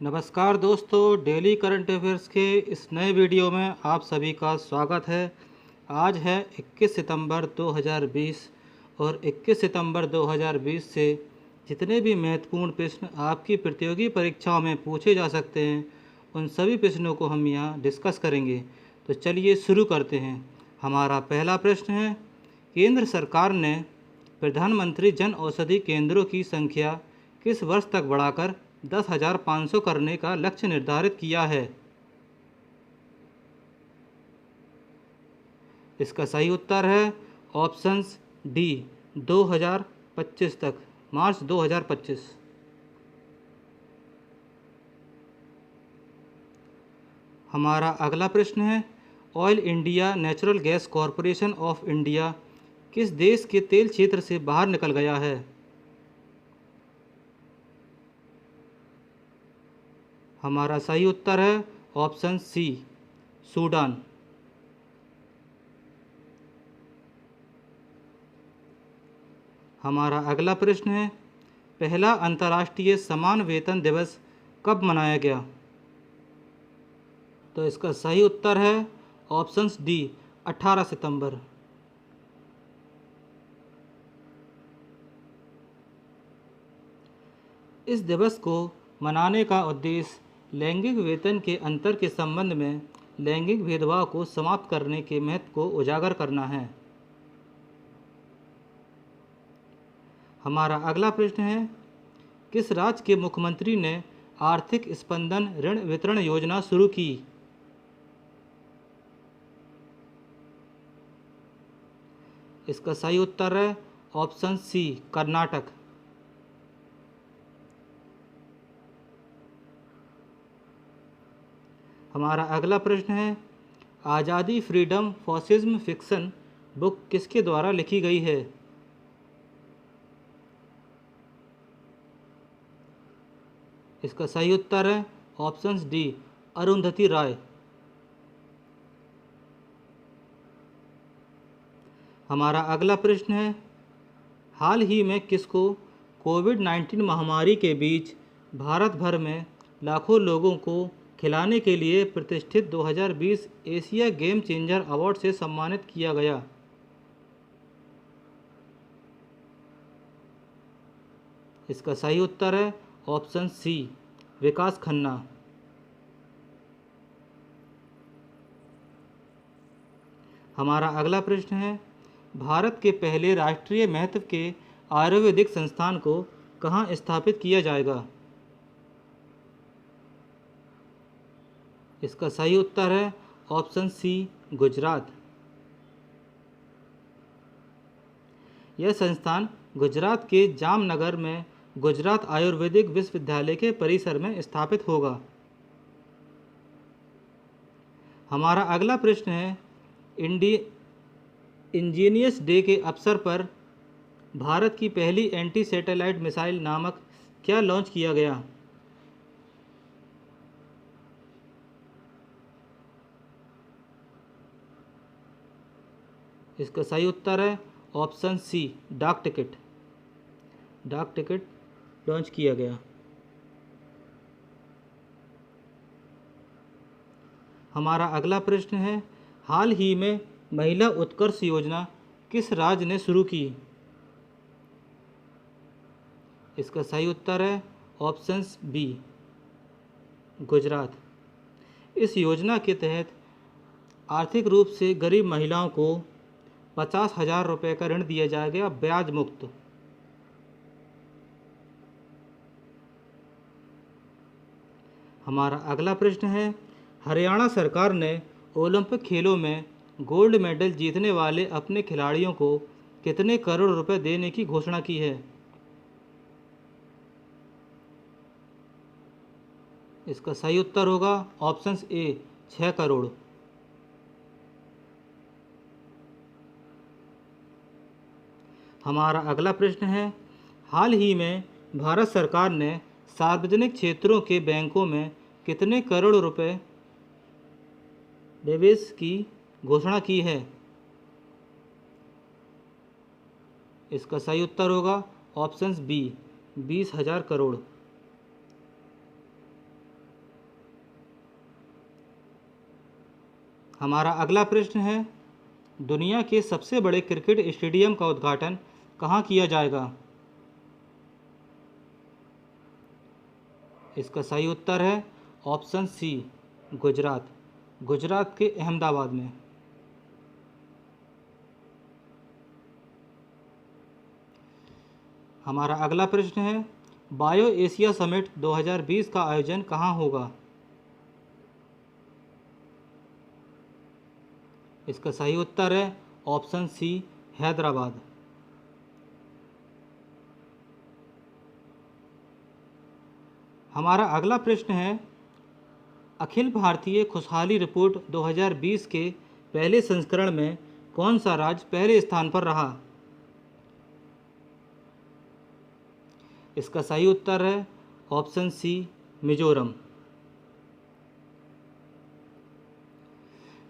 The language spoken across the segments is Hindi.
नमस्कार दोस्तों, डेली करंट अफेयर्स के इस नए वीडियो में आप सभी का स्वागत है। आज है 21 सितंबर 2020 और 21 सितंबर 2020 से जितने भी महत्वपूर्ण प्रश्न आपकी प्रतियोगी परीक्षाओं में पूछे जा सकते हैं, उन सभी प्रश्नों को हम यहाँ डिस्कस करेंगे। तो चलिए शुरू करते हैं। हमारा पहला प्रश्न है, केंद्र सरकार ने प्रधानमंत्री जन औषधि केंद्रों की संख्या किस वर्ष तक बढ़ाकर 10,500 करने का लक्ष्य निर्धारित किया है? इसका सही उत्तर है ऑप्शंस डी, 2025 तक, मार्च 2025। हमारा अगला प्रश्न है, oil India natural gas corporation of India किस देश के तेल क्षेत्र से बाहर निकल गया है? हमारा सही उत्तर है ऑप्शन सी, सूडान। हमारा अगला प्रश्न है, पहला अंतर्राष्ट्रीय समान वेतन दिवस कब मनाया गया? तो इसका सही उत्तर है ऑप्शंस डी, 18 सितंबर। इस दिवस को मनाने का उद्देश्य लैंगिक वेतन के अंतर के संबंध में लैंगिक भेदभाव को समाप्त करने के महत्व को उजागर करना है। हमारा अगला प्रश्न है, किस राज्य के मुख्यमंत्री ने आर्थिक स्पंदन ऋण वितरण योजना शुरू की? इसका सही उत्तर है ऑप्शन सी, कर्नाटक। हमारा अगला प्रश्न है, आज़ादी फ्रीडम फॉसिज्म फिक्शन बुक किसके द्वारा लिखी गई है? इसका सही उत्तर है ऑप्शंस डी, अरुंधति राय। हमारा अगला प्रश्न है, हाल ही में किसको कोविड-19 महामारी के बीच भारत भर में लाखों लोगों को खिलाने के लिए प्रतिष्ठित 2020 एशिया गेम चेंजर अवार्ड से सम्मानित किया गया? इसका सही उत्तर है ऑप्शन सी, विकास खन्ना। हमारा अगला प्रश्न है, भारत के पहले राष्ट्रीय महत्व के आयुर्वेदिक संस्थान को कहाँ स्थापित किया जाएगा? इसका सही उत्तर है ऑप्शन सी, गुजरात। यह संस्थान गुजरात के जामनगर में गुजरात आयुर्वेदिक विश्वविद्यालय के परिसर में स्थापित होगा। हमारा अगला प्रश्न है, इंजीनियर्स डे के अवसर पर भारत की पहली एंटी सैटेलाइट मिसाइल नामक क्या लॉन्च किया गया? इसका सही उत्तर है ऑप्शन सी, डाक टिकट। डाक टिकट लॉन्च किया गया। हमारा अगला प्रश्न है, हाल ही में महिला उत्कर्ष योजना किस राज्य ने शुरू की? इसका सही उत्तर है ऑप्शंस बी, गुजरात। इस योजना के तहत आर्थिक रूप से गरीब महिलाओं को 50,000 रुपये का ऋण दिया जाएगा, ब्याज मुक्त। हमारा अगला प्रश्न है, हरियाणा सरकार ने ओलंपिक खेलों में गोल्ड मेडल जीतने वाले अपने खिलाड़ियों को कितने करोड़ रुपए देने की घोषणा की है? इसका सही उत्तर होगा ऑप्शंस ए, 6 करोड़। हमारा अगला प्रश्न है, हाल ही में भारत सरकार ने सार्वजनिक क्षेत्रों के बैंकों में कितने करोड़ रुपए निवेश की घोषणा की है? इसका सही उत्तर होगा ऑप्शंस बी, 20,000 करोड़। हमारा अगला प्रश्न है, दुनिया के सबसे बड़े क्रिकेट स्टेडियम का उद्घाटन कहाँ किया जाएगा? इसका सही उत्तर है ऑप्शन सी, गुजरात। गुजरात के अहमदाबाद में। हमारा अगला प्रश्न है, बायो एशिया समिट 2020 का आयोजन कहाँ होगा? इसका सही उत्तर है ऑप्शन सी, हैदराबाद। हमारा अगला प्रश्न है, अखिल भारतीय खुशहाली रिपोर्ट 2020 के पहले संस्करण में कौन सा राज्य पहले स्थान पर रहा? इसका सही उत्तर है ऑप्शन सी, मिजोरम।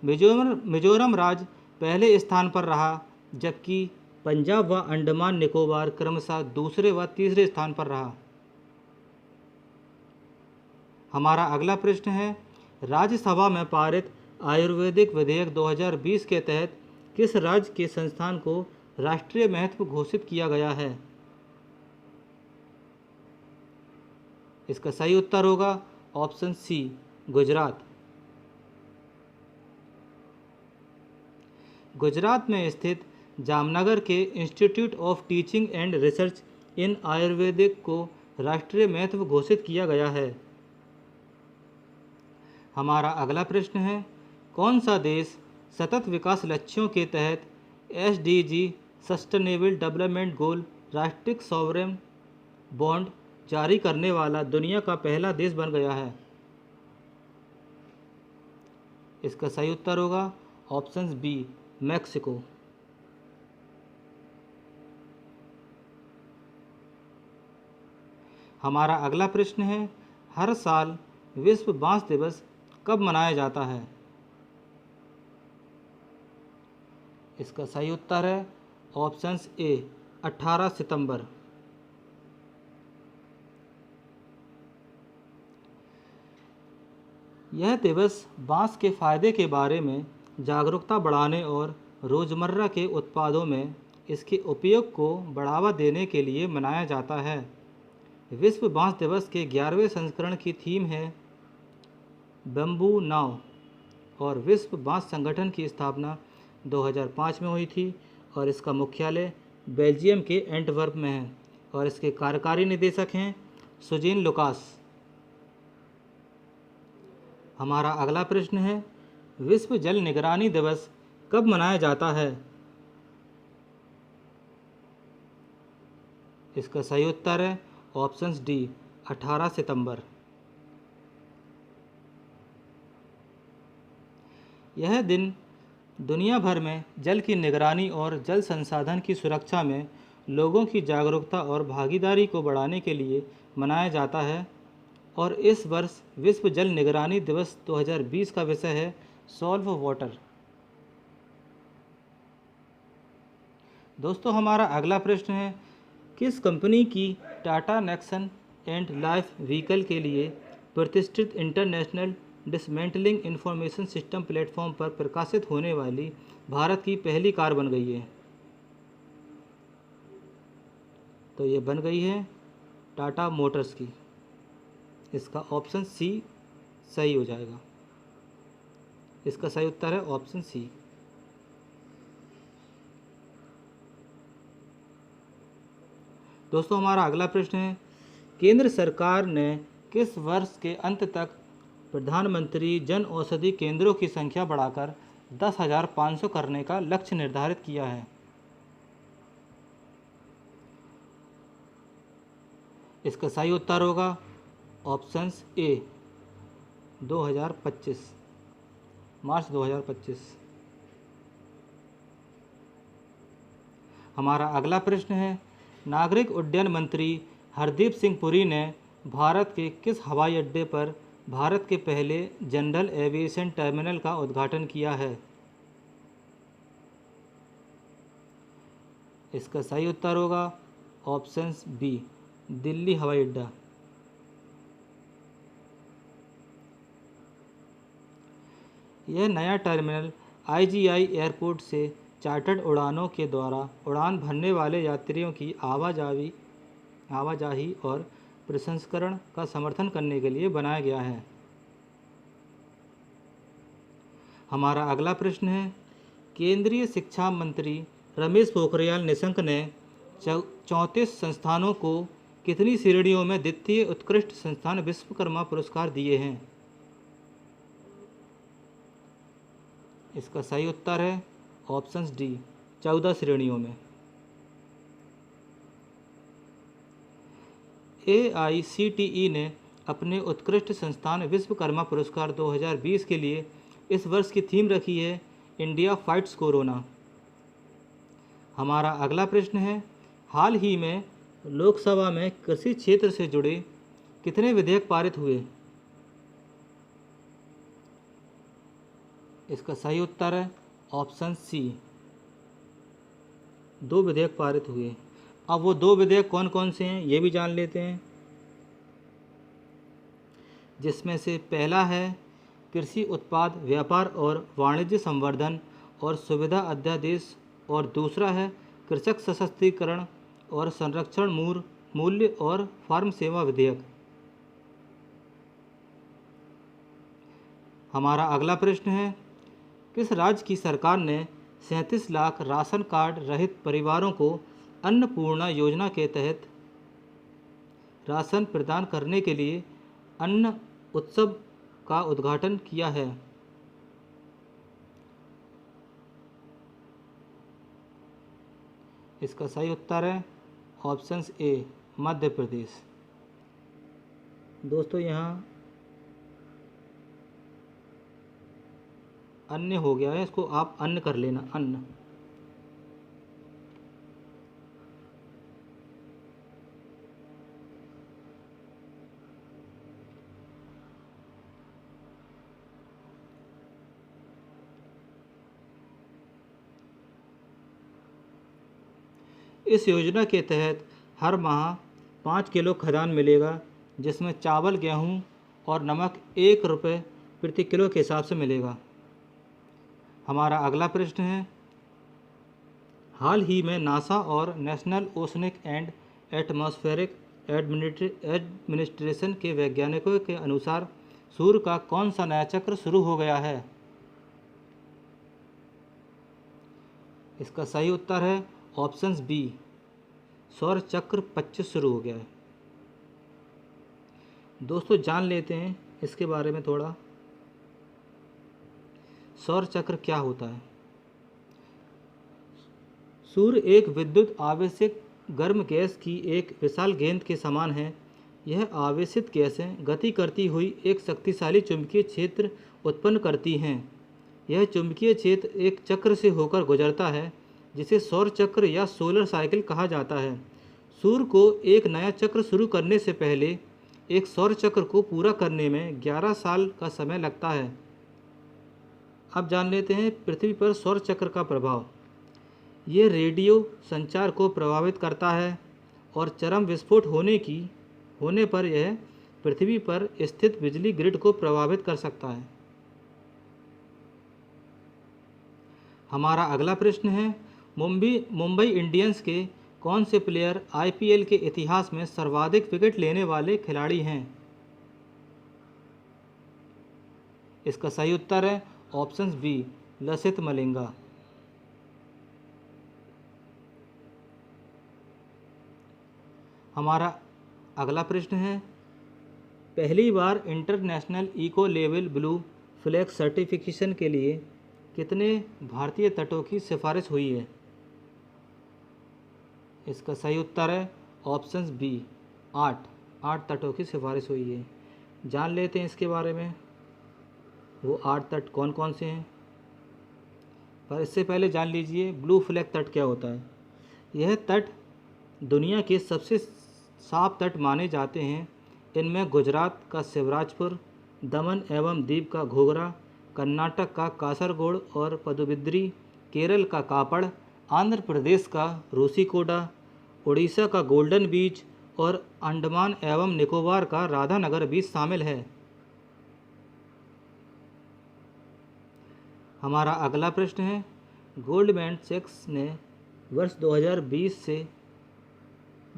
मिजोरम राज्य पहले स्थान पर रहा, जबकि पंजाब व अंडमान निकोबार क्रमशः दूसरे व तीसरे स्थान पर रहा। हमारा अगला प्रश्न है, राज्यसभा में पारित आयुर्वेदिक विधेयक 2020 के तहत किस राज्य के संस्थान को राष्ट्रीय महत्व घोषित किया गया है? इसका सही उत्तर होगा ऑप्शन सी, गुजरात। गुजरात में स्थित जामनगर के institute of teaching and research इन आयुर्वेदिक को राष्ट्रीय महत्व घोषित किया गया है। हमारा अगला प्रश्न है, कौन सा देश सतत विकास लक्ष्यों के तहत SDG सस्टेनेबल डेवलपमेंट गोल राष्ट्रिक सॉवरेन बॉन्ड जारी करने वाला दुनिया का पहला देश बन गया है? इसका सही उत्तर होगा ऑप्शन बी, मैक्सिको। हमारा अगला प्रश्न है, हर साल विश्व बांस दिवस कब मनाया जाता है? इसका सही उत्तर है ऑप्शन ए, 18 सितंबर। यह दिवस बांस के फायदे के बारे में जागरूकता बढ़ाने और रोज़मर्रा के उत्पादों में इसके उपयोग को बढ़ावा देने के लिए मनाया जाता है। विश्व बांस दिवस के 11वें संस्करण की थीम है बम्बू नाव, और विश्व बांस संगठन की स्थापना 2005 में हुई थी और इसका मुख्यालय बेल्जियम के एंटवर्प में है और इसके कार्यकारी निदेशक हैं सुजीन लुकास। हमारा अगला प्रश्न है, विश्व जल निगरानी दिवस कब मनाया जाता है? इसका सही उत्तर है ऑप्शन डी, 18 सितंबर। यह दिन दुनिया भर में जल की निगरानी और जल संसाधन की सुरक्षा में लोगों की जागरूकता और भागीदारी को बढ़ाने के लिए मनाया जाता है और इस वर्ष विश्व जल निगरानी दिवस 2020 का विषय है सॉल्व वाटर। दोस्तों, हमारा अगला प्रश्न है, किस कंपनी की Tata Nexon and life vehicle के लिए प्रतिष्ठित international dismantling information system platform पर प्रकाशित होने वाली भारत की पहली कार बन गई है? तो ये बन गई है टाटा मोटर्स की। इसका ऑप्शन सी सही हो जाएगा। इसका सही उत्तर है ऑप्शन सी। दोस्तों, हमारा अगला प्रश्न है, केंद्र सरकार ने किस वर्ष के अंत तक प्रधानमंत्री जन औषधि केंद्रों की संख्या बढ़ाकर 10,500 करने का लक्ष्य निर्धारित किया है? इसका सही उत्तर होगा ऑप्शंस ए, 2025, मार्च 2025। हमारा अगला प्रश्न है, नागरिक उड्डयन मंत्री हरदीप सिंह पुरी ने भारत के किस हवाई अड्डे पर भारत के पहले जनरल एविएशन टर्मिनल का उद्घाटन किया है? इसका सही उत्तर होगा ऑप्शंस बी, दिल्ली हवाई अड्डा। यह नया टर्मिनल आईजीआई एयरपोर्ट से चार्टर्ड उड़ानों के द्वारा उड़ान भरने वाले यात्रियों की आवाजाही और प्रसंस्करण का समर्थन करने के लिए बनाया गया है। हमारा अगला प्रश्न है, केंद्रीय शिक्षा मंत्री रमेश पोखरियाल निशंक ने 34 संस्थानों को कितनी श्रेणियों में द्वितीय उत्कृष्ट संस्थान विश्वकर्मा पुरस्कार दिए हैं? इसका सही उत्तर है ऑप्शन डी, 14 श्रेणियों में। AICTE ने अपने उत्कृष्ट संस्थान विश्वकर्मा पुरस्कार 2020 के लिए इस वर्ष की थीम रखी है इंडिया फाइट्स कोरोना। हमारा अगला प्रश्न है, हाल ही में लोकसभा में कृषि क्षेत्र से जुड़े कितने विधेयक पारित हुए? इसका सही उत्तर है ऑप्शन सी, 2 विधेयक पारित हुए। अब वो 2 विधेयक कौन कौन से हैं ये भी जान लेते हैं, जिसमें से पहला है कृषि उत्पाद व्यापार और वाणिज्य संवर्धन और सुविधा अध्यादेश और दूसरा है कृषक सशक्तिकरण और संरक्षण मूल्य और फार्म सेवा विधेयक। हमारा अगला प्रश्न है, किस राज्य की सरकार ने 37 लाख राशन कार्ड रहित परिवारों को अन्नपूर्णा योजना के तहत राशन प्रदान करने के लिए अन्न उत्सव का उद्घाटन किया है? इसका सही उत्तर है ऑप्शन ए, मध्य प्रदेश। दोस्तों यहाँ अन्य हो गया है, इसको आप अन्न कर लेना, अन्न। इस योजना के तहत हर माह 5 किलो खाद्यान्न मिलेगा, जिसमें चावल, गेहूं और नमक 1 रुपये प्रति किलो के हिसाब से मिलेगा। हमारा अगला प्रश्न है, हाल ही में नासा और national oceanic and atmospheric administration के वैज्ञानिकों के अनुसार सूर्य का कौन सा नया चक्र शुरू हो गया है? इसका सही उत्तर है ऑप्शन बी, सौर चक्र 25 शुरू हो गया है। दोस्तों जान लेते हैं इसके बारे में थोड़ा, सौर चक्र क्या होता है। सूर्य एक विद्युत आवेशित गर्म गैस की एक विशाल गेंद के समान है। यह आवेशित गैसें गति करती हुई एक शक्तिशाली चुंबकीय क्षेत्र उत्पन्न करती हैं। यह चुंबकीय क्षेत्र एक चक्र से होकर गुजरता है, जिसे सौर चक्र या सोलर साइकिल कहा जाता है। सूर्य को एक नया चक्र शुरू करने से पहले एक सौर चक्र को पूरा करने में 11 साल का समय लगता है। अब जान लेते हैं पृथ्वी पर सौर चक्र का प्रभाव। ये रेडियो संचार को प्रभावित करता है और चरम विस्फोट होने पर यह पृथ्वी पर स्थित बिजली ग्रिड को प्रभावित कर सकता है। हमारा अगला प्रश्न है, मुंबई इंडियंस के कौन से प्लेयर IPL के इतिहास में सर्वाधिक विकेट लेने वाले खिलाड़ी हैं? इसका सही उत्तर है ऑप्शन बी, लसित मलिंगा। हमारा अगला प्रश्न है, पहली बार international eco level blue flag certification के लिए कितने भारतीय तटों की सिफारिश हुई है? इसका सही उत्तर है ऑप्शन बी, 8 तटों की सिफारिश हुई है। जान लेते हैं इसके बारे में, वो 8 तट कौन कौन से हैं। पर इससे पहले जान लीजिए ब्लू फ्लैग तट क्या होता है। यह तट दुनिया के सबसे साफ तट माने जाते हैं। इनमें गुजरात का शिवराजपुर, दमन एवं दीव का घोघरा, कर्नाटक का कासरगोड और पदुबिद्री, केरल का कापड़, आंध्र प्रदेश का रूसीकोडा, उड़ीसा का गोल्डन बीच और अंडमान एवं निकोबार का राधानगर बीच शामिल है। हमारा अगला प्रश्न है, गोल्डमैन सैक्स ने वर्ष 2020 से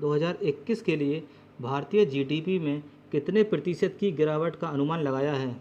2021 के लिए भारतीय जीडीपी में कितने प्रतिशत की गिरावट का अनुमान लगाया है?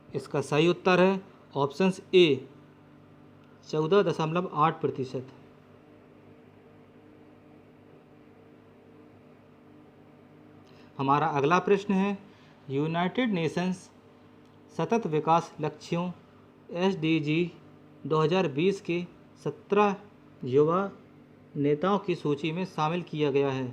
इसका सही उत्तर है ऑप्शंस ए 14.8%। हमारा अगला प्रश्न है, यूनाइटेड नेशंस सतत विकास लक्ष्यों SDG 2020 के 17 युवा नेताओं की सूची में शामिल किया गया है।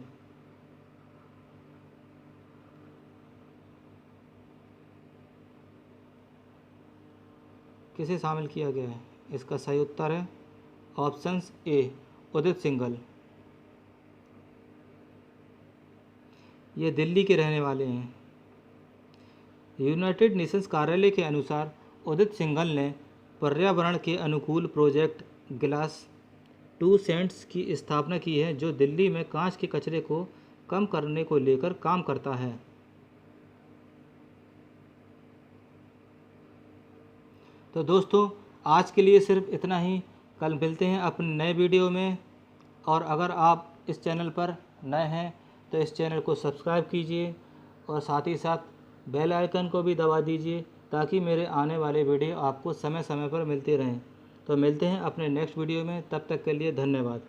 किसे शामिल किया गया है? इसका सही उत्तर है ऑप्शंस ए उदित सिंघल। ये दिल्ली के रहने वाले हैं। यूनाइटेड नेशंस कार्यालय के अनुसार उदित सिंघल ने पर्यावरण के अनुकूल प्रोजेक्ट ग्लास 2 सेंट्स की स्थापना की है, जो दिल्ली में कांच के कचरे को कम करने को लेकर काम करता है। तो दोस्तों, आज के लिए सिर्फ इतना ही। कल मिलते हैं अपने नए वीडियो में। और अगर आप इस चैनल पर नए हैं तो इस चैनल को सब्सक्राइब कीजिए और साथ ही साथ बेल आइकन को भी दबा दीजिए, ताकि मेरे आने वाले वीडियो आपको समय समय पर मिलते रहें। तो मिलते हैं अपने नेक्स्ट वीडियो में, तब तक के लिए धन्यवाद।